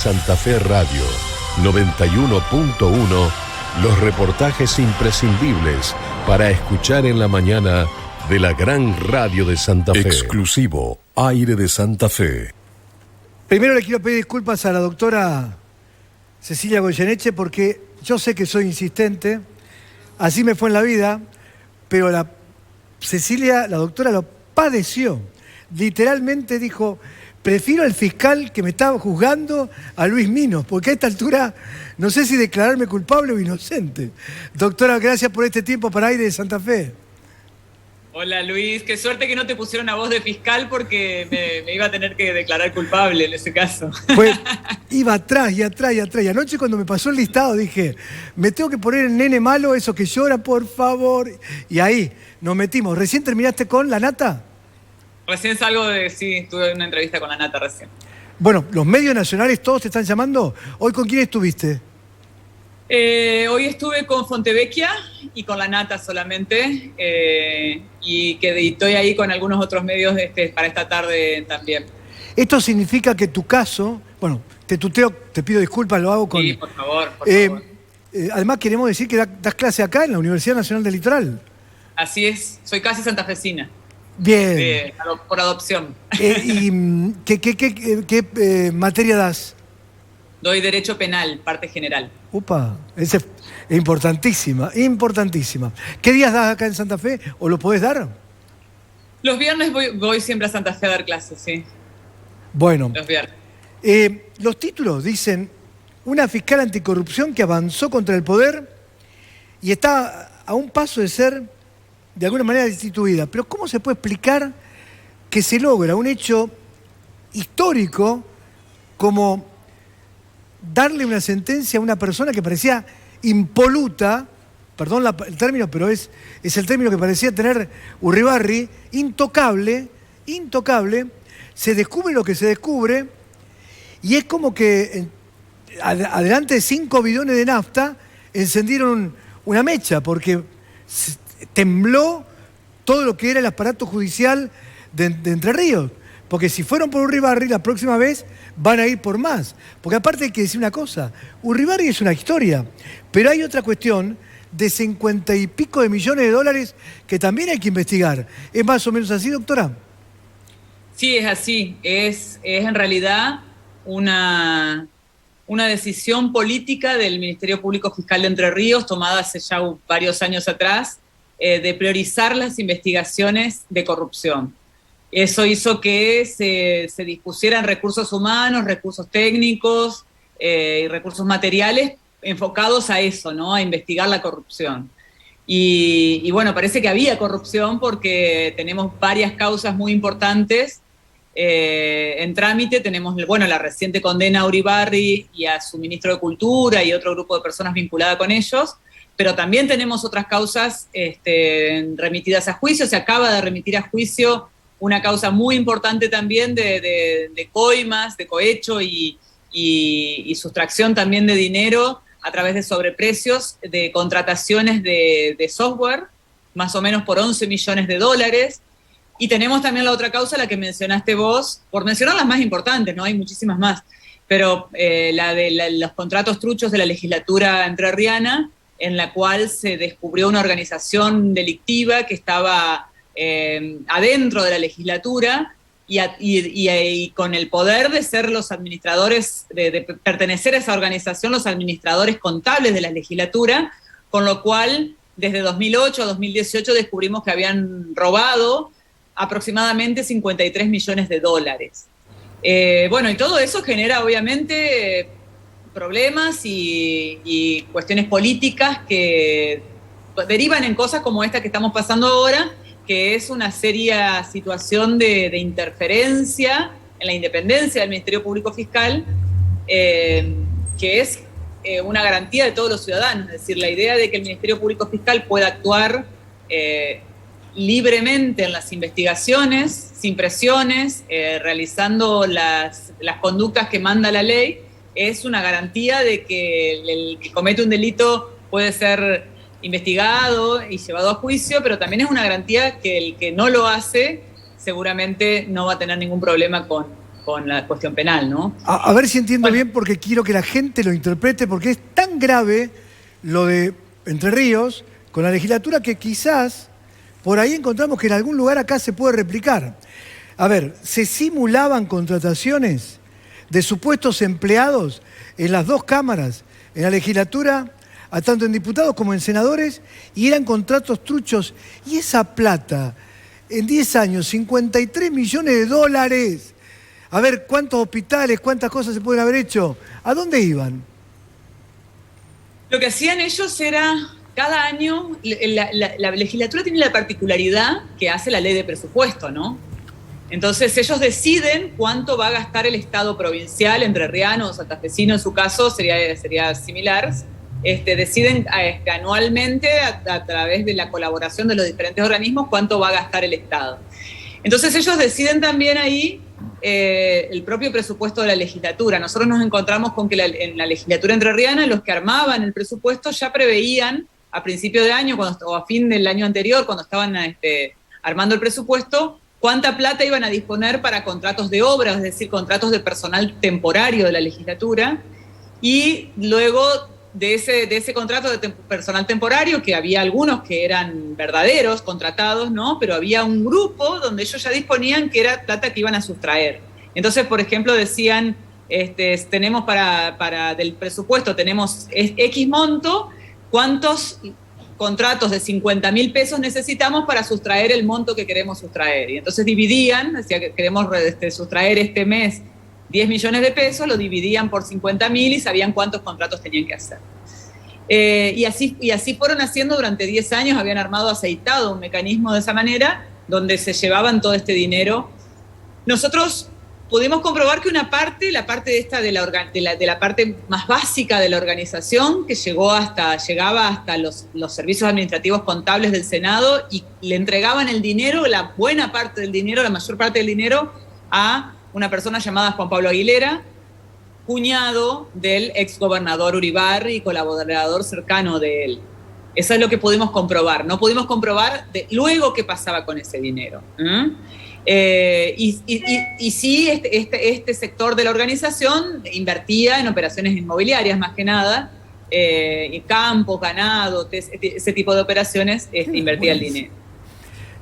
Santa Fe Radio 91.1, los reportajes imprescindibles para escuchar en la mañana de la gran radio de Santa Fe. Exclusivo Aire de Santa Fe. Primero le quiero pedir disculpas a la doctora Cecilia Goyeneche porque yo sé que soy insistente, así me fue en la vida, pero la doctora lo padeció. Literalmente dijo: prefiero al fiscal que me estaba juzgando a Luis Minos, porque a esta altura no sé si declararme culpable o inocente. Doctora, gracias por este tiempo para Aire de Santa Fe. Hola Luis, qué suerte que no te pusieron a voz de fiscal porque me iba a tener que declarar culpable en ese caso. Pues iba atrás y atrás y atrás. Y anoche cuando me pasó el listado dije, me tengo que poner el nene malo, eso que llora, por favor. Y ahí nos metimos. ¿Recién terminaste con La Nata? Recién salgo sí, tuve una entrevista con La Nata recién. Bueno, los medios nacionales todos te están llamando. ¿Hoy con quién estuviste? Hoy estuve con Fontevecchia y con La Nata solamente, y estoy ahí con algunos otros medios para esta tarde también. Esto significa que tu caso, bueno, te tuteo, te pido disculpas, lo hago con... Sí, por favor, por favor. Además queremos decir que das clase acá en la Universidad Nacional del Litoral. Así es, soy casi santafesina. Bien. Por adopción. ¿Y qué materia das? Doy Derecho Penal, parte general. Upa, es importantísima, importantísima. ¿Qué días das acá en Santa Fe o lo podés dar? Los viernes voy siempre a Santa Fe a dar clases, sí. Bueno. Los viernes. Los títulos dicen: una fiscal anticorrupción que avanzó contra el poder y está a un paso de ser de alguna manera destituida. Pero ¿cómo se puede explicar que se logra un hecho histórico como darle una sentencia a una persona que parecía impoluta, perdón el término, pero es el término que parecía tener Urribarri, intocable, se descubre lo que se descubre y es como que adelante de 5 bidones de nafta encendieron una mecha porque tembló todo lo que era el aparato judicial de Entre Ríos. Porque si fueron por Urribarri, la próxima vez van a ir por más. Porque aparte hay que decir una cosa, Urribarri es una historia, pero hay otra cuestión de 50 y pico de millones de dólares que también hay que investigar. ¿Es más o menos así, doctora? Sí, es así. Es en realidad una decisión política del Ministerio Público Fiscal de Entre Ríos, tomada hace ya varios años atrás, de priorizar las investigaciones de corrupción. Eso hizo que se dispusieran recursos humanos, recursos técnicos y recursos materiales enfocados a eso, ¿no? A investigar la corrupción. Y bueno, parece que había corrupción porque tenemos varias causas muy importantes en trámite. Tenemos, bueno, la reciente condena a Uribarri y a su ministro de Cultura y otro grupo de personas vinculadas con ellos, pero también tenemos otras causas remitidas a juicio. Se acaba de remitir a juicio una causa muy importante también de coimas, de cohecho y sustracción también de dinero a través de sobreprecios de contrataciones de software, más o menos por 11 millones de dólares. Y tenemos también la otra causa, la que mencionaste vos, por mencionar las más importantes, ¿no? Hay muchísimas más, pero la de los contratos truchos de la legislatura entrerriana, en la cual se descubrió una organización delictiva que estaba adentro de la legislatura y con el poder de ser los administradores, de pertenecer a esa organización, los administradores contables de la legislatura, con lo cual desde 2008 a 2018 descubrimos que habían robado aproximadamente 53 millones de dólares. Bueno, y todo eso genera obviamente problemas y cuestiones políticas que derivan en cosas como esta que estamos pasando ahora, que es una seria situación de interferencia en la independencia del Ministerio Público Fiscal, que es una garantía de todos los ciudadanos. Es decir, la idea de que el Ministerio Público Fiscal pueda actuar libremente en las investigaciones, sin presiones, realizando las conductas que manda la ley, es una garantía de que el que comete un delito puede ser investigado y llevado a juicio, pero también es una garantía que el que no lo hace seguramente no va a tener ningún problema la cuestión penal, ¿no? A ver si entiendo bien, porque quiero que la gente lo interprete, porque es tan grave lo de Entre Ríos con la legislatura que quizás por ahí encontramos que en algún lugar acá se puede replicar. A ver, se simulaban contrataciones de supuestos empleados en las dos cámaras, en la legislatura, tanto en diputados como en senadores, y eran contratos truchos. Y esa plata, en 10 años, 53 millones de dólares. A ver, ¿cuántos hospitales, cuántas cosas se pueden haber hecho? ¿A dónde iban? Lo que hacían ellos era, cada año, la legislatura tiene la particularidad que hace la ley de presupuesto, ¿no? Entonces ellos deciden cuánto va a gastar el Estado provincial, entrerriano o santafesino, en su caso sería similar. Deciden anualmente, a través de la colaboración de los diferentes organismos, cuánto va a gastar el Estado. Entonces ellos deciden también ahí el propio presupuesto de la legislatura. Nosotros nos encontramos con que en la legislatura entrerriana los que armaban el presupuesto ya preveían a principio de año o a fin del año anterior, cuando estaban armando el presupuesto, cuánta plata iban a disponer para contratos de obra, es decir, contratos de personal temporario de la legislatura, y luego de ese contrato de personal temporario, que había algunos que eran verdaderos, contratados, ¿no? Pero había un grupo donde ellos ya disponían que era plata que iban a sustraer. Entonces, por ejemplo, decían, tenemos del presupuesto, tenemos X monto, ¿cuántos contratos de 50.000 pesos necesitamos para sustraer el monto que queremos sustraer? Y entonces dividían, decía que queremos sustraer este mes 10 millones de pesos, lo dividían por 50.000 y sabían cuántos contratos tenían que hacer. Y así fueron haciendo durante 10 años, habían aceitado un mecanismo de esa manera, donde se llevaban todo este dinero. Nosotros pudimos comprobar que una parte, la parte de la parte más básica de la organización, que llegaba hasta los servicios administrativos contables del Senado, y le entregaban el dinero, la buena parte del dinero, la mayor parte del dinero, a una persona llamada Juan Pablo Aguilera, cuñado del exgobernador Uribarri y colaborador cercano de él. Eso es lo que pudimos comprobar. No pudimos comprobar luego qué pasaba con ese dinero. Y sí, este sector de la organización invertía en operaciones inmobiliarias, más que nada, campos, ganado, ese tipo de operaciones, invertía el dinero.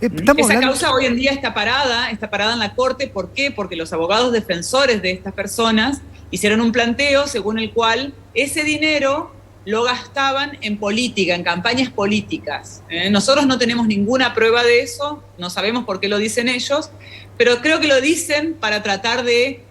Esa causa hoy en día está parada en la Corte. ¿Por qué? Porque los abogados defensores de estas personas hicieron un planteo según el cual ese dinero lo gastaban en política, en campañas políticas. Nosotros no tenemos ninguna prueba de eso, no sabemos por qué lo dicen ellos, pero creo que lo dicen para tratar de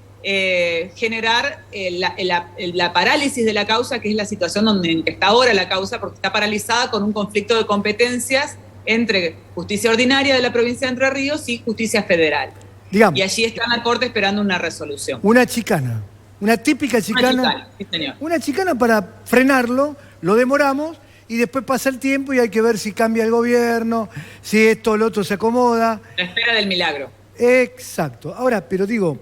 generar la parálisis de la causa, que es la situación en que está ahora la causa, porque está paralizada con un conflicto de competencias entre justicia ordinaria de la provincia de Entre Ríos y justicia federal. Digamos, y allí está en la Corte esperando una resolución. Una chicana, una típica chicana. Sí, señor. Una chicana para frenarlo, lo demoramos y después pasa el tiempo y hay que ver si cambia el gobierno, si esto o lo otro se acomoda. La espera del milagro. Exacto. Ahora, pero digo,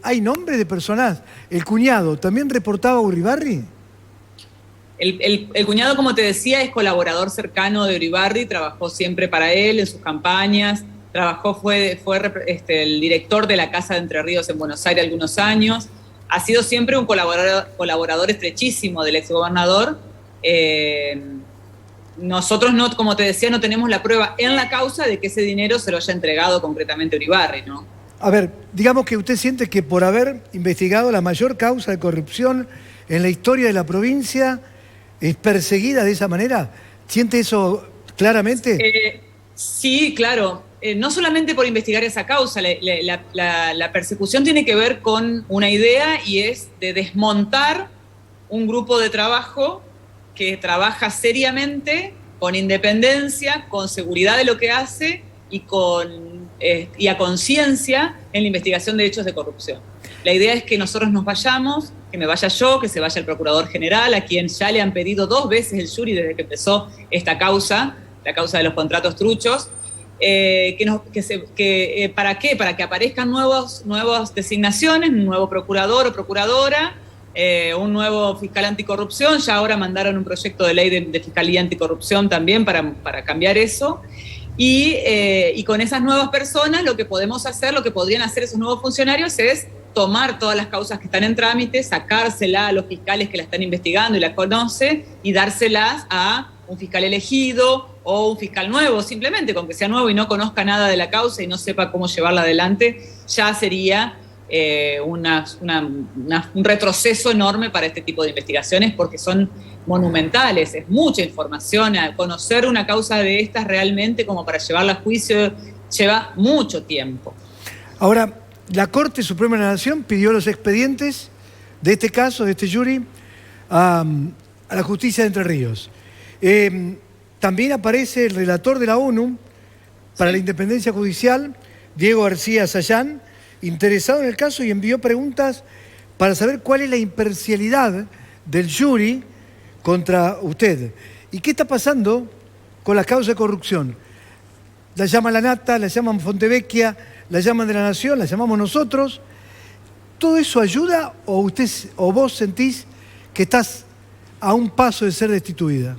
¿hay nombres de personas? ¿El cuñado también reportaba a Uribarri? El cuñado, como te decía, es colaborador cercano de Uribarri, trabajó siempre para él en sus campañas, fue el director de la Casa de Entre Ríos en Buenos Aires algunos años, ha sido siempre un colaborador estrechísimo del exgobernador. Nosotros, no, como te decía, no tenemos la prueba en la causa de que ese dinero se lo haya entregado concretamente a Uribarri, ¿no? A ver, digamos que usted siente que por haber investigado la mayor causa de corrupción en la historia de la provincia, ¿es perseguida de esa manera? ¿Siente eso claramente? Sí, claro. No solamente por investigar esa causa, la persecución tiene que ver con una idea, y es de desmontar un grupo de trabajo que trabaja seriamente, con independencia, con seguridad de lo que hace y a conciencia en la investigación de hechos de corrupción. La idea es que nosotros nos vayamos, que me vaya yo, que se vaya el procurador general, a quien ya le han pedido 2 veces el jury desde que empezó esta causa, la causa de los contratos truchos. ¿Para qué? Para que aparezcan nuevas designaciones, un nuevo procurador o procuradora, un nuevo fiscal anticorrupción. Ya ahora mandaron un proyecto de ley de fiscalía anticorrupción también para cambiar eso. Y con esas nuevas personas lo que podemos hacer, lo que podrían hacer esos nuevos funcionarios es tomar todas las causas que están en trámite, sacárselas a los fiscales que la están investigando y la conocen y dárselas a un fiscal elegido o un fiscal nuevo, simplemente con que sea nuevo y no conozca nada de la causa y no sepa cómo llevarla adelante, ya sería un retroceso enorme para este tipo de investigaciones porque son monumentales, es mucha información. Conocer una causa de estas realmente como para llevarla a juicio lleva mucho tiempo. Ahora, la Corte Suprema de la Nación pidió los expedientes de este caso, de este jury, a la justicia de Entre Ríos. También aparece el relator de la ONU para la independencia judicial, Diego García Sayán, interesado en el caso y envió preguntas para saber cuál es la imparcialidad del jury contra usted. ¿Y qué está pasando con las causas de corrupción? La llama La Nata, la llaman Fontevecchia, la llaman de la Nación, la llamamos nosotros. ¿Todo eso ayuda o usted o vos sentís que estás a un paso de ser destituida?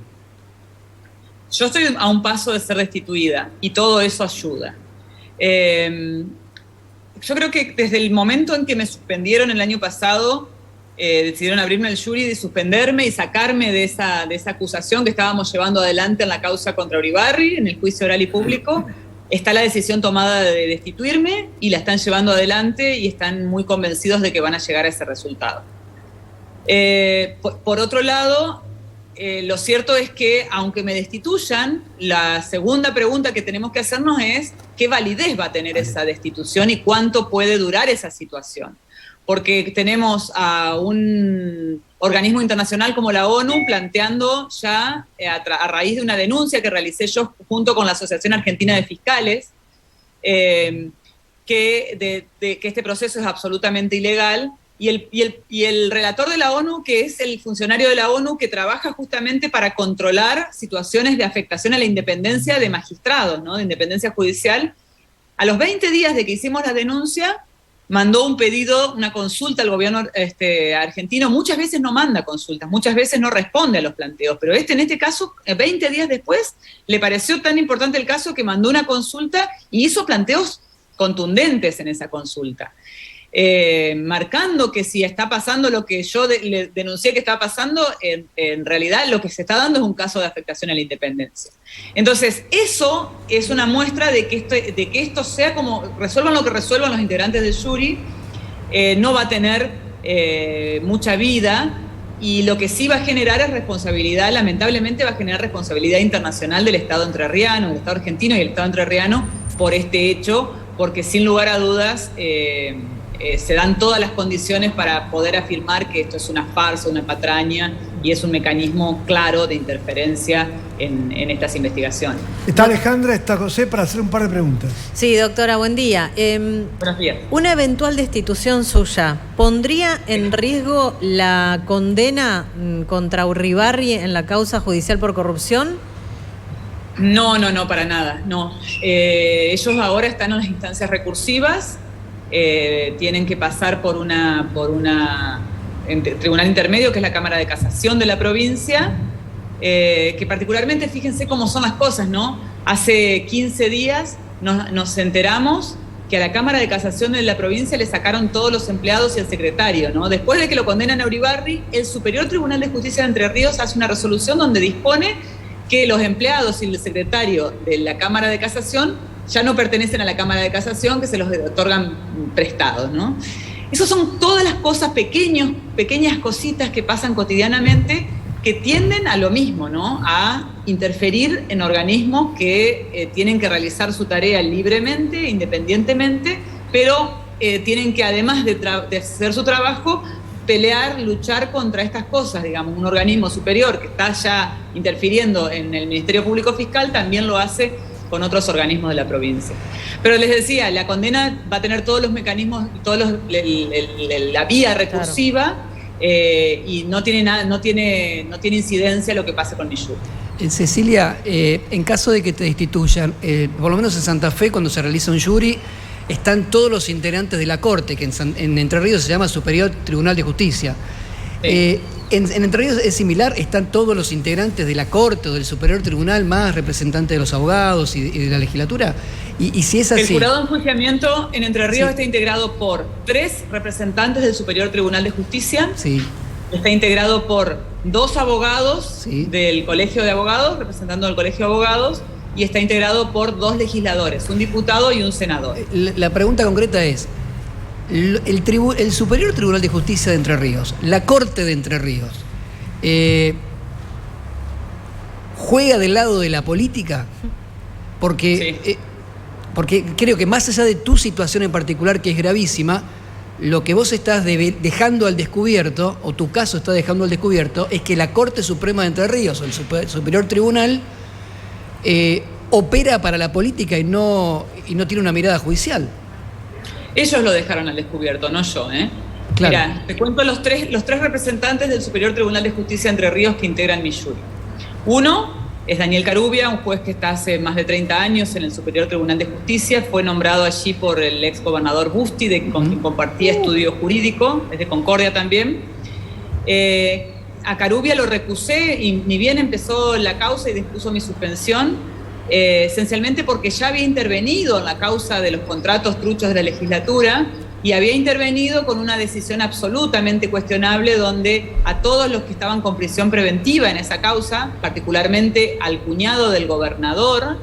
Yo estoy a un paso de ser destituida y todo eso ayuda. Yo creo que desde el momento en que me suspendieron el año pasado, decidieron abrirme el jury y suspenderme y sacarme de esa acusación que estábamos llevando adelante en la causa contra Uribarri, en el juicio oral y público. Está la decisión tomada de destituirme y la están llevando adelante y están muy convencidos de que van a llegar a ese resultado. Por otro lado, lo cierto es que, aunque me destituyan, la segunda pregunta que tenemos que hacernos es ¿qué validez va a tener esa destitución y cuánto puede durar esa situación? Porque tenemos a un organismo internacional como la ONU planteando ya, a raíz de una denuncia que realicé yo junto con la Asociación Argentina de Fiscales, que este proceso es absolutamente ilegal. Y el relator de la ONU, que es el funcionario de la ONU que trabaja justamente para controlar situaciones de afectación a la independencia de magistrados, ¿no? De independencia judicial, a los 20 días de que hicimos la denuncia, mandó un pedido, una consulta al gobierno argentino. Muchas veces no manda consultas, muchas veces no responde a los planteos, pero en este caso, 20 días después, le pareció tan importante el caso que mandó una consulta y hizo planteos contundentes en esa consulta. Marcando que si está pasando lo que yo le denuncié que estaba pasando, en realidad lo que se está dando es un caso de afectación a la independencia. Entonces, eso es una muestra de que esto sea como, resuelvan lo que resuelvan los integrantes del jury, no va a tener mucha vida, y lo que sí va a generar es responsabilidad, lamentablemente va a generar responsabilidad internacional del Estado entrerriano, del Estado argentino y del Estado entrerriano por este hecho, porque sin lugar a dudas se dan todas las condiciones para poder afirmar que esto es una farsa, una patraña, y es un mecanismo claro de interferencia en estas investigaciones. Está Alejandra, está José para hacer un par de preguntas. Sí, doctora, buen día. Buenos días. Una eventual destitución suya, ¿pondría en riesgo la condena contra Uribarri en la causa judicial por corrupción? No, para nada, no. Ellos ahora están en las instancias recursivas, tienen que pasar por una tribunal intermedio, que es la Cámara de Casación de la provincia, que particularmente, fíjense cómo son las cosas, ¿no? Hace 15 días nos enteramos que a la Cámara de Casación de la provincia le sacaron todos los empleados y el secretario, ¿no? Después de que lo condenan a Uribarri, el Superior Tribunal de Justicia de Entre Ríos hace una resolución donde dispone que los empleados y el secretario de la Cámara de Casación ya no pertenecen a la Cámara de Casación, que se los otorgan prestados, ¿no? Esas son todas las cosas, pequeñas cositas que pasan cotidianamente, que tienden a lo mismo, ¿no? A interferir en organismos que tienen que realizar su tarea libremente, independientemente, pero tienen que, además de hacer su trabajo, luchar contra estas cosas, digamos. Un organismo superior que está ya interfiriendo en el Ministerio Público Fiscal también lo hace con otros organismos de la provincia. Pero les decía, la condena va a tener todos los mecanismos, la vía recursiva, y no tiene incidencia lo que pase con mi jury. Cecilia, en caso de que te destituyan, por lo menos en Santa Fe, cuando se realiza un jury, están todos los integrantes de la Corte, que en Entre Ríos se llama Superior Tribunal de Justicia. Sí. En Entre Ríos es similar, están todos los integrantes de la Corte o del Superior Tribunal, más representantes de los abogados y de la legislatura. Y si es así... El jurado de enjuiciamiento en Entre Ríos está integrado por 3 representantes del Superior Tribunal de Justicia. Sí. Está integrado por 2 abogados del Colegio de Abogados, representando al Colegio de Abogados, y está integrado por 2 legisladores, un diputado y un senador. La pregunta concreta es, el Superior Tribunal de Justicia de Entre Ríos, la Corte de Entre Ríos, ¿juega del lado de la política? Porque creo que más allá de tu situación en particular, que es gravísima, lo que vos estás dejando al descubierto, o tu caso está dejando al descubierto, es que la Corte Suprema de Entre Ríos, o el Superior Tribunal, opera para la política y no tiene una mirada judicial. Ellos lo dejaron al descubierto, no yo, Claro. Mira, te cuento los tres representantes del Superior Tribunal de Justicia de Entre Ríos que integran mi jury. Uno es Daniel Carubia, un juez que está hace más de 30 años en el Superior Tribunal de Justicia. Fue nombrado allí por el ex gobernador Busti, con quien compartía estudio jurídico, es de Concordia también. A Carubia lo recusé y ni bien empezó la causa y dispuso mi suspensión, esencialmente porque ya había intervenido en la causa de los contratos truchos de la legislatura y había intervenido con una decisión absolutamente cuestionable donde a todos los que estaban con prisión preventiva en esa causa, particularmente al cuñado del gobernador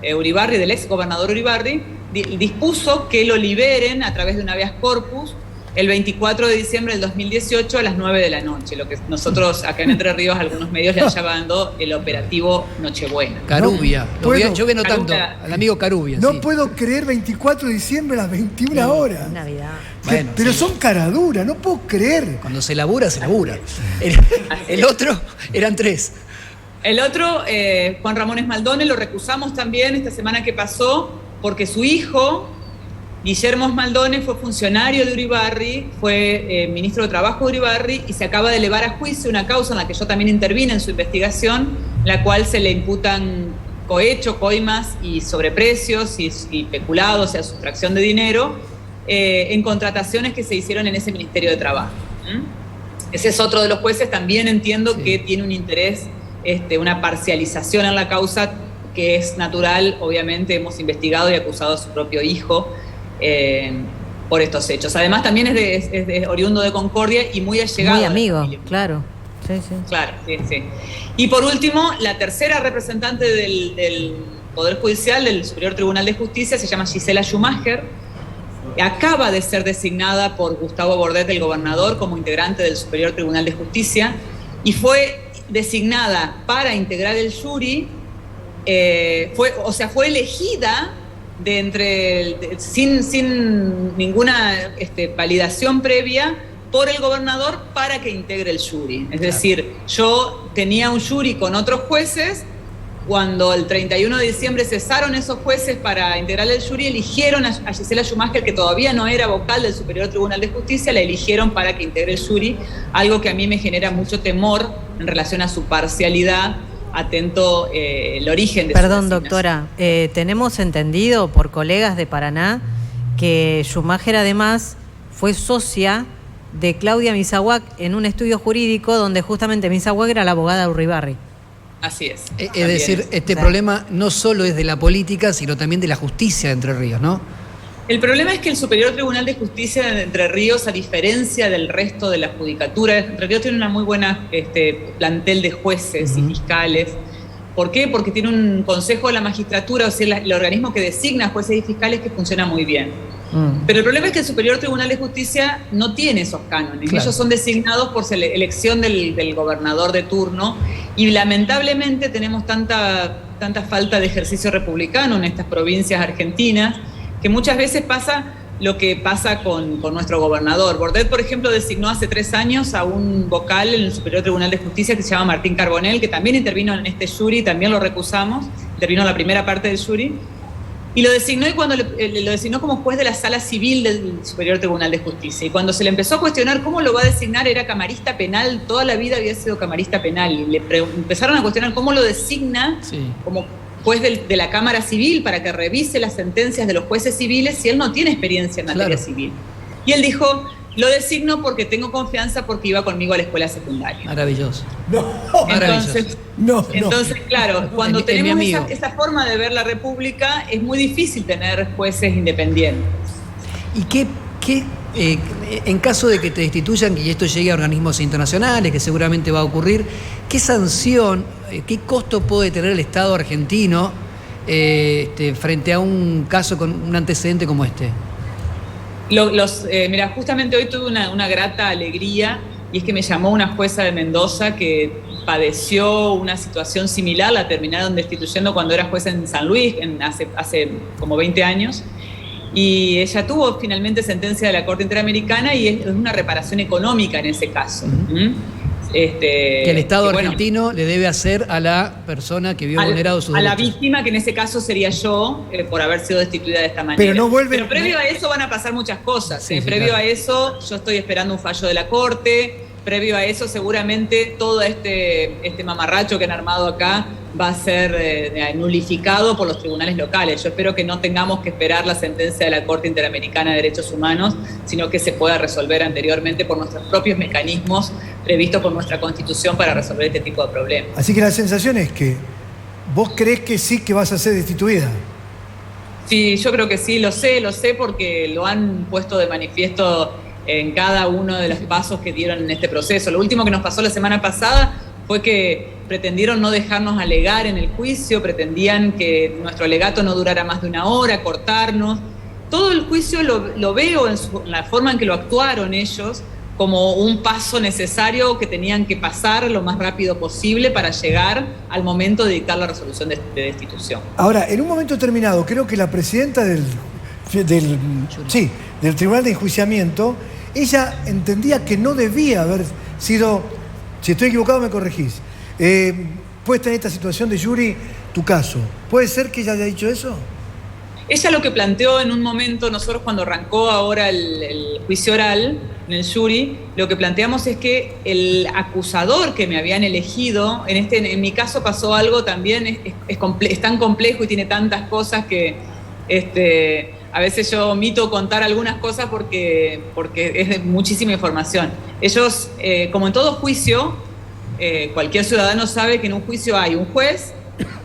Uribarri, del ex gobernador Uribarri, dispuso que lo liberen a través de un habeas corpus el 24 de diciembre del 2018 a las 9 de la noche, lo que nosotros acá en Entre Ríos, algunos medios le han llamado el operativo Nochebuena. Carubia. Yo vengo tanto Carubia. al amigo Carubia. No puedo creer 24 de diciembre a las 21 horas. Navidad. Bueno, pero son caraduras, no puedo creer. Cuando se labura, se labura. El otro eran 3. El otro, Juan Ramón Esmaldone, lo recusamos también esta semana que pasó porque su hijo, Guillermo Esmaldone, fue funcionario de Uribarri, fue ministro de Trabajo de Uribarri y se acaba de elevar a juicio una causa en la que yo también intervine en su investigación, en la cual se le imputan cohecho, coimas y sobreprecios y peculados, o sea, sustracción de dinero, en contrataciones que se hicieron en ese Ministerio de Trabajo. Ese es otro de los jueces, también entiendo que tiene un interés, una parcialización en la causa que es natural. Obviamente hemos investigado y acusado a su propio hijo por estos hechos. Además también es de oriundo de Concordia y muy allegado. Muy amigo, claro. Sí. Claro, sí. Y por último, la tercera representante del Poder Judicial, del Superior Tribunal de Justicia, se llama Gisela Schumacher. Acaba de ser designada por Gustavo Bordet, el gobernador, como integrante del Superior Tribunal de Justicia y fue designada para integrar el jury, fue elegida sin ninguna validación previa por el gobernador para que integre el jury. Es decir, yo tenía un jury con otros jueces. Cuando el 31 de diciembre cesaron esos jueces para integrar el jury, eligieron a Gisela Schumacher, que todavía no era vocal del Superior Tribunal de Justicia, la eligieron para que integre el jury, algo que a mí me genera mucho temor en relación a su parcialidad, atento el origen de su Perdón, designación. doctora, tenemos entendido por colegas de Paraná que Schumacher además fue socia de Claudia Misahuac en un estudio jurídico donde justamente Misahuac era la abogada de Uribarri. Así es. Es decir, problema no solo es de la política, sino también de la justicia de Entre Ríos, ¿no? El problema es que el Superior Tribunal de Justicia de Entre Ríos, a diferencia del resto de la judicatura, Entre Ríos tiene una muy buena plantel de jueces y fiscales. ¿Por qué? Porque tiene un consejo de la magistratura, o sea, el organismo que designa jueces y fiscales, que funciona muy bien. Pero el problema es que el Superior Tribunal de Justicia no tiene esos cánones. Claro. Ellos son designados por elección del gobernador de turno y lamentablemente tenemos tanta falta de ejercicio republicano en estas provincias argentinas que muchas veces pasa lo que pasa con nuestro gobernador. Bordet, por ejemplo, designó hace 3 años a un vocal en el Superior Tribunal de Justicia que se llama Martín Carbonell, que también intervino en este jury, también lo recusamos, intervino en la primera parte del jury. Y lo designó, y cuando lo designó como juez de la Sala Civil del Superior Tribunal de Justicia. Y cuando se le empezó a cuestionar cómo lo va a designar, era camarista penal, toda la vida había sido camarista penal. Y empezaron a cuestionar cómo lo designa como juez de la Cámara Civil para que revise las sentencias de los jueces civiles si él no tiene experiencia en materia civil. Y él dijo, Lo designo porque tengo confianza porque iba conmigo a la escuela secundaria. Maravilloso. Entonces, claro, cuando tenemos esa forma de ver la República, es muy difícil tener jueces independientes. ¿Y qué en caso de que te destituyan y esto llegue a organismos internacionales, que seguramente va a ocurrir, qué sanción, qué costo puede tener el Estado argentino frente a un caso con un antecedente como este? Mira, justamente hoy tuve una grata alegría, y es que me llamó una jueza de Mendoza que padeció una situación similar, la terminaron destituyendo cuando era jueza en San Luis, hace como 20 años, y ella tuvo finalmente sentencia de la Corte Interamericana y es una reparación económica en ese caso. Uh-huh. Que el Estado argentino le debe hacer a la persona que vio vulnerado sus derechos. A la víctima, que en ese caso sería yo, por haber sido destituida de esta manera. Pero previo a eso van a pasar muchas cosas. Previo a eso, yo estoy esperando un fallo de la Corte. Previo a eso, seguramente todo este mamarracho que han armado acá va a ser nulificado por los tribunales locales. Yo espero que no tengamos que esperar la sentencia de la Corte Interamericana de Derechos Humanos, sino que se pueda resolver anteriormente por nuestros propios mecanismos previstos por nuestra Constitución para resolver este tipo de problemas. Así que la sensación es que vos creés que sí que vas a ser destituida. Sí, yo creo que sí, lo sé porque lo han puesto de manifiesto en cada uno de los pasos que dieron en este proceso. Lo último que nos pasó la semana pasada fue que pretendieron no dejarnos alegar en el juicio, pretendían que nuestro alegato no durara más de una hora, cortarnos. Todo el juicio lo veo en la forma en que lo actuaron ellos como un paso necesario que tenían que pasar lo más rápido posible para llegar al momento de dictar la resolución de destitución. Ahora, en un momento determinado, creo que la presidenta del Tribunal de Enjuiciamiento, ella entendía que no debía haber sido, si estoy equivocado me corregís, puesta en esta situación de jury tu caso. ¿Puede ser que ella haya dicho eso? Ella lo que planteó en un momento, nosotros cuando arrancó ahora el juicio oral en el jury, lo que planteamos es que el acusador que me habían elegido, en mi caso pasó algo también, es tan complejo y tiene tantas cosas que a veces yo omito contar algunas cosas porque es de muchísima información. Ellos, como en todo juicio, cualquier ciudadano sabe que en un juicio hay un juez,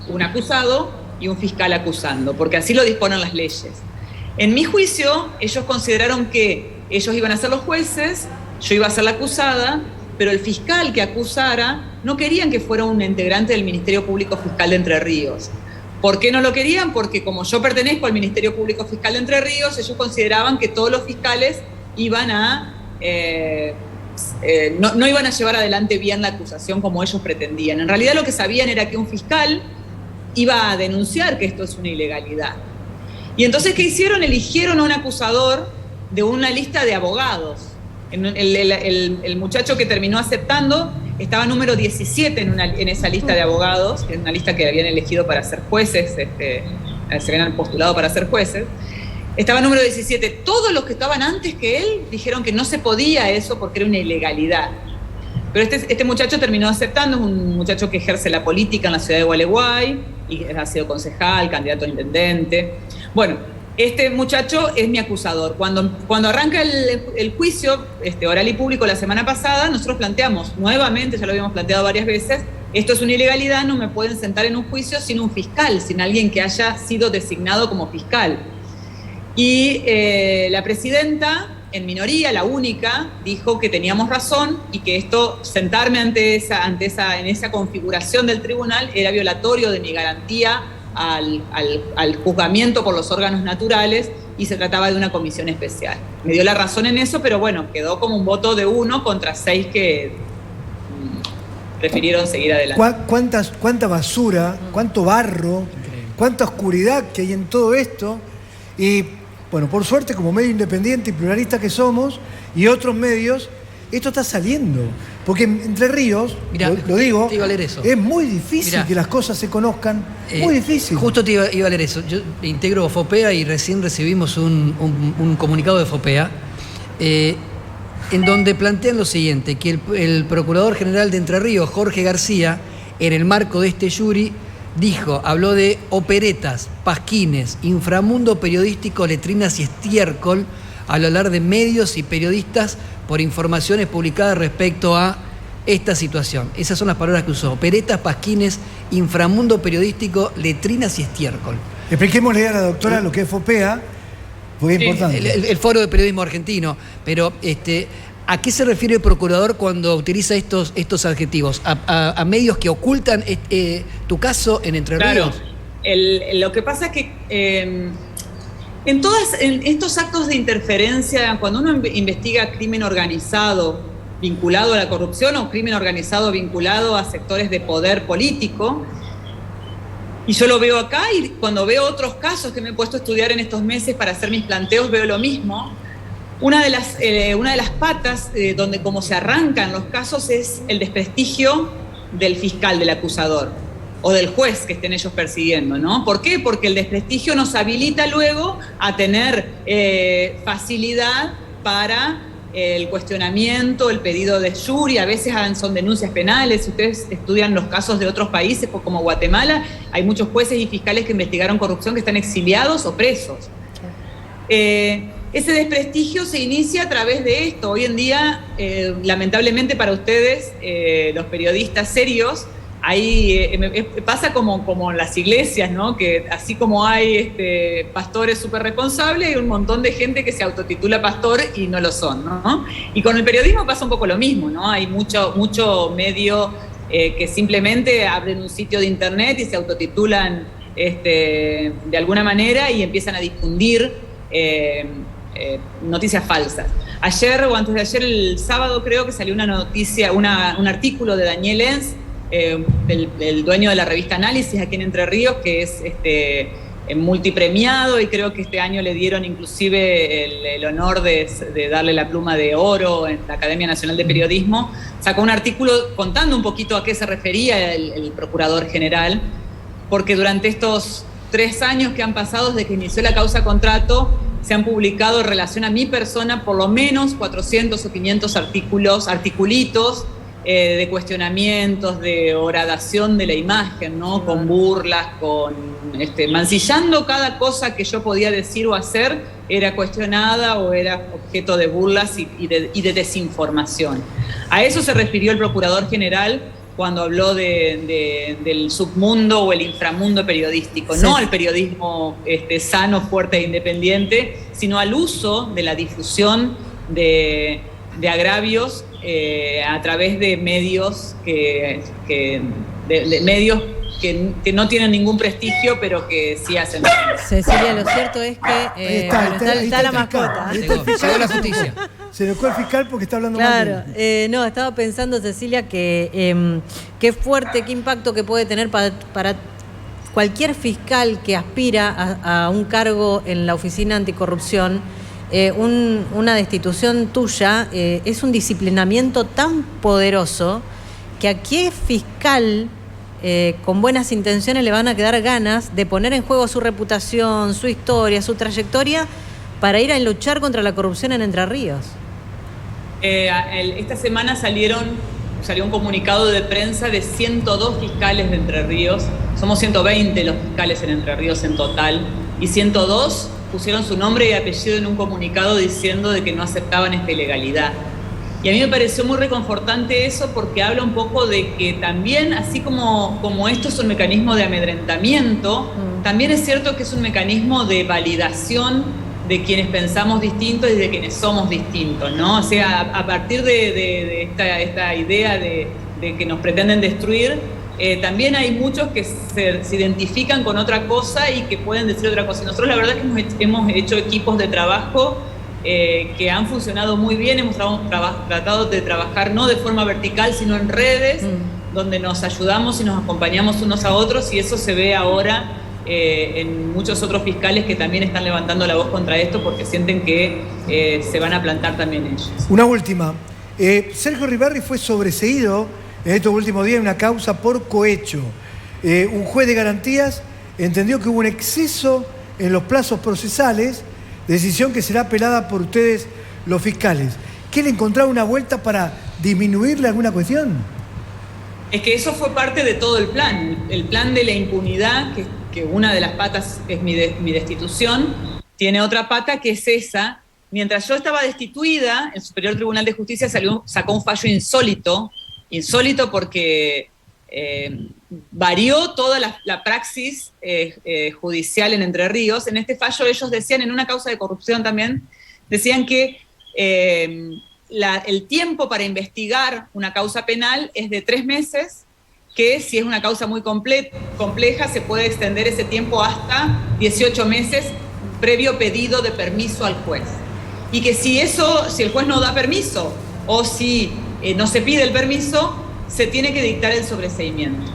un acusado y un fiscal acusando, porque así lo disponen las leyes. En mi juicio, ellos consideraron que ellos iban a ser los jueces, yo iba a ser la acusada, pero el fiscal que acusara no querían que fuera un integrante del Ministerio Público Fiscal de Entre Ríos. ¿Por qué no lo querían? Porque como yo pertenezco al Ministerio Público Fiscal de Entre Ríos, ellos consideraban que todos los fiscales iban a no iban a llevar adelante bien la acusación como ellos pretendían. En realidad lo que sabían era que un fiscal iba a denunciar que esto es una ilegalidad. Y entonces, ¿qué hicieron? Eligieron a un acusador de una lista de abogados. El muchacho que terminó aceptando estaba número 17 en esa lista de abogados, que es una lista que habían elegido para ser jueces, se habían postulado para ser jueces. Estaba número 17. Todos los que estaban antes que él dijeron que no se podía eso porque era una ilegalidad. Pero este muchacho terminó aceptando, es un muchacho que ejerce la política en la ciudad de Gualeguay, y ha sido concejal, candidato a intendente. Bueno, este muchacho es mi acusador. Cuando arranca el juicio oral y público la semana pasada, nosotros planteamos nuevamente, ya lo habíamos planteado varias veces, esto es una ilegalidad, no me pueden sentar en un juicio sin un fiscal, sin alguien que haya sido designado como fiscal. Y la presidenta, en minoría, la única, dijo que teníamos razón y que sentarme en esa configuración del tribunal era violatorio de mi garantía al juzgamiento por los órganos naturales y se trataba de una comisión especial. Me dio la razón en eso, pero bueno, quedó como un voto de 1 contra 6 que prefirieron seguir adelante. ¿Cuánta basura, cuánto barro, cuánta oscuridad que hay en todo esto? Y bueno, por suerte, como medio independiente y pluralista que somos, y otros medios, esto está saliendo. Porque en Entre Ríos, mirá, lo digo, es muy difícil que las cosas se conozcan, muy difícil. Justo te iba a leer eso. Yo integro FOPEA y recién recibimos un comunicado de FOPEA en donde plantean lo siguiente, que el Procurador General de Entre Ríos, Jorge García, en el marco de este jury, habló de operetas, pasquines, inframundo periodístico, letrinas y estiércol, al hablar de medios y periodistas por informaciones publicadas respecto a esta situación. Esas son las palabras que usó: peretas, pasquines, inframundo periodístico, letrinas y estiércol. Expliquémosle a la doctora lo que es FOPEA, porque es importante. El Foro de Periodismo Argentino, pero ¿a qué se refiere el procurador cuando utiliza estos adjetivos? ¿A medios que ocultan tu caso en Entre Ríos? Lo que pasa es que en estos actos de interferencia, cuando uno investiga crimen organizado vinculado a la corrupción o crimen organizado vinculado a sectores de poder político, y yo lo veo acá, y cuando veo otros casos que me he puesto a estudiar en estos meses para hacer mis planteos, veo lo mismo. Una de las patas donde como se arrancan los casos es el desprestigio del fiscal, del acusador, o del juez que estén ellos persiguiendo, ¿no? ¿Por qué? Porque el desprestigio nos habilita luego a tener facilidad para el cuestionamiento, el pedido de jury. A veces son denuncias penales. Si ustedes estudian los casos de otros países, como Guatemala, hay muchos jueces y fiscales que investigaron corrupción que están exiliados o presos. Ese desprestigio se inicia a través de esto. Hoy en día, lamentablemente para ustedes, los periodistas serios, pasa como en las iglesias, ¿no? Que así como hay pastores súper responsables, hay un montón de gente que se autotitula pastor y no lo son, ¿no? Y con el periodismo pasa un poco lo mismo, ¿no? Hay mucho medio que simplemente abren un sitio de internet y se autotitulan de alguna manera y empiezan a difundir noticias falsas. Ayer o antes de ayer, el sábado creo que salió una noticia, un artículo de Daniel Enz, el dueño de la revista Análisis aquí en Entre Ríos, que es multipremiado, y creo que este año le dieron inclusive el honor de darle la pluma de oro en la Academia Nacional de Periodismo. Sacó un artículo contando un poquito a qué se refería el procurador general, porque durante estos 3 años que han pasado desde que inició la causa contrato, se han publicado en relación a mi persona por lo menos 400 o 500 articulitos de cuestionamientos, de horadación de la imagen, ¿no? Con burlas, mancillando cada cosa que yo podía decir o hacer, era cuestionada o era objeto de burlas y de desinformación. A eso se refirió el procurador general cuando habló del submundo o el inframundo periodístico, sí. No al periodismo sano, fuerte e independiente, sino al uso de la difusión de agravios a través de medios que no tienen ningún prestigio, pero que sí hacen. Cecilia, lo cierto es que está la mascota. Llegó la justicia. Se enojó el fiscal porque está hablando mal. Claro, no, estaba pensando, Cecilia, que qué fuerte, qué impacto que puede tener para cualquier fiscal que aspira a un cargo en la Oficina Anticorrupción. Una destitución tuya es un disciplinamiento tan poderoso que a qué fiscal con buenas intenciones le van a quedar ganas de poner en juego su reputación, su historia, su trayectoria para ir a luchar contra la corrupción en Entre Ríos. Esta semana salió un comunicado de prensa de 102 fiscales de Entre Ríos. Somos 120 los fiscales en Entre Ríos en total, y 102 pusieron su nombre y apellido en un comunicado diciendo de que no aceptaban esta ilegalidad. Y a mí me pareció muy reconfortante eso, porque habla un poco de que también, así como esto es un mecanismo de amedrentamiento, también es cierto que es un mecanismo de validación de quienes pensamos distintos y de quienes somos distintos, ¿no? O sea, a partir de esta idea de que nos pretenden destruir, también hay muchos que se identifican con otra cosa y que pueden decir otra cosa. Nosotros la verdad es que hemos hecho equipos de trabajo que han funcionado muy bien. Hemos tratado de trabajar no de forma vertical, sino en redes, donde nos ayudamos y nos acompañamos unos a otros, y eso se ve ahora en muchos otros fiscales que también están levantando la voz contra esto porque sienten que se van a plantar también ellos. Una última. Sergio Riverri fue sobreseído en estos últimos días en una causa por cohecho. Un juez de garantías entendió que hubo un exceso en los plazos procesales, decisión que será apelada por ustedes los fiscales. ¿Quiere encontrar una vuelta para disminuirle alguna cuestión? Es que eso fue parte de todo el plan de la impunidad, que una de las patas es mi destitución, tiene otra pata que es esa, mientras yo estaba destituida, el Superior Tribunal de Justicia sacó un fallo insólito porque varió toda la praxis judicial en Entre Ríos. En este fallo ellos decían, en una causa de corrupción también, decían que el tiempo para investigar una causa penal es de 3 meses, que si es una causa muy compleja se puede extender ese tiempo hasta 18 meses previo pedido de permiso al juez. Y que si el juez no da permiso o si no se pide el permiso, se tiene que dictar el sobreseimiento.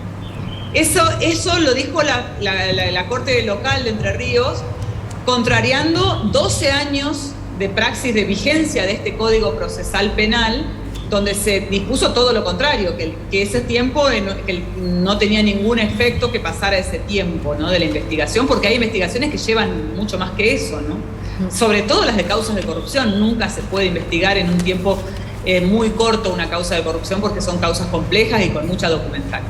Eso lo dijo la Corte Local de Entre Ríos, contrariando 12 años de praxis de vigencia de este Código Procesal Penal, donde se dispuso todo lo contrario, que ese tiempo que no tenía ningún efecto que pasara ese tiempo, ¿no?, de la investigación, porque hay investigaciones que llevan mucho más que eso, ¿no? Sobre todo las de causas de corrupción. Nunca se puede investigar en un tiempo muy corto una causa de corrupción porque son causas complejas y con mucha documental.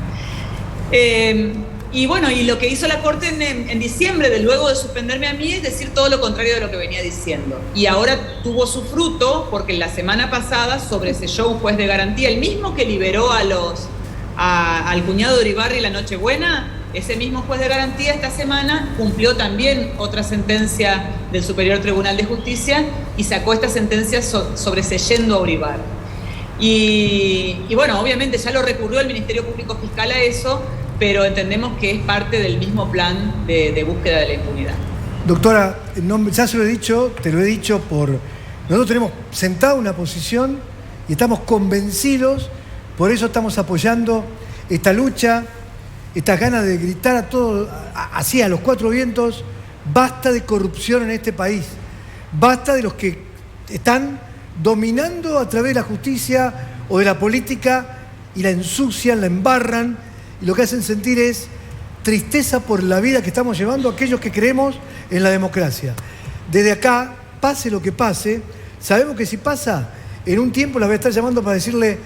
Y bueno, y lo que hizo la Corte en diciembre, luego de suspenderme a mí, es decir todo lo contrario de lo que venía diciendo. Y ahora tuvo su fruto, porque la semana pasada sobreseyó un juez de garantía, el mismo que liberó al cuñado de Uribarri la Nochebuena. Ese mismo juez de garantía esta semana cumplió también otra sentencia del Superior Tribunal de Justicia y sacó esta sentencia sobreseyendo a Uribarri. Y bueno, obviamente ya lo recurrió el Ministerio Público Fiscal a eso, pero entendemos que es parte del mismo plan de búsqueda de la impunidad. Doctora, ya se lo he dicho, te lo he dicho, nosotros tenemos sentada una posición y estamos convencidos, por eso estamos apoyando esta lucha, estas ganas de gritar a todos, así a los 4 vientos, basta de corrupción en este país, basta de los que están dominando a través de la justicia o de la política y la ensucian, la embarran, y lo que hacen sentir es tristeza por la vida que estamos llevando aquellos que creemos en la democracia. Desde acá, pase lo que pase, sabemos que si pasa, en un tiempo la voy a estar llamando para decirle,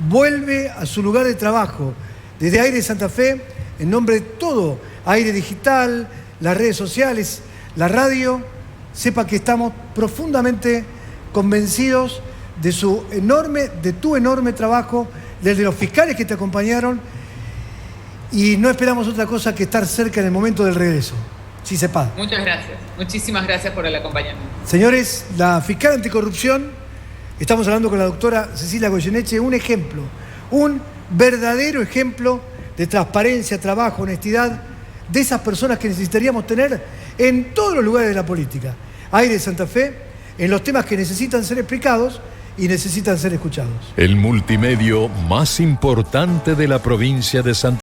vuelve a su lugar de trabajo. Desde Aire de Santa Fe, en nombre de todo, Aire Digital, las redes sociales, la radio, sepa que estamos profundamente convencidos de tu enorme trabajo, del de los fiscales que te acompañaron, y no esperamos otra cosa que estar cerca en el momento del regreso, si se puede. Muchas gracias, muchísimas gracias por el acompañamiento. Señores, la fiscal anticorrupción, estamos hablando con la doctora Cecilia Goyeneche, un ejemplo, un verdadero ejemplo de transparencia, trabajo, honestidad, de esas personas que necesitaríamos tener en todos los lugares de la política. Aire de Santa Fe, en los temas que necesitan ser explicados y necesitan ser escuchados. El multimedio más importante de la provincia de Santa Fe.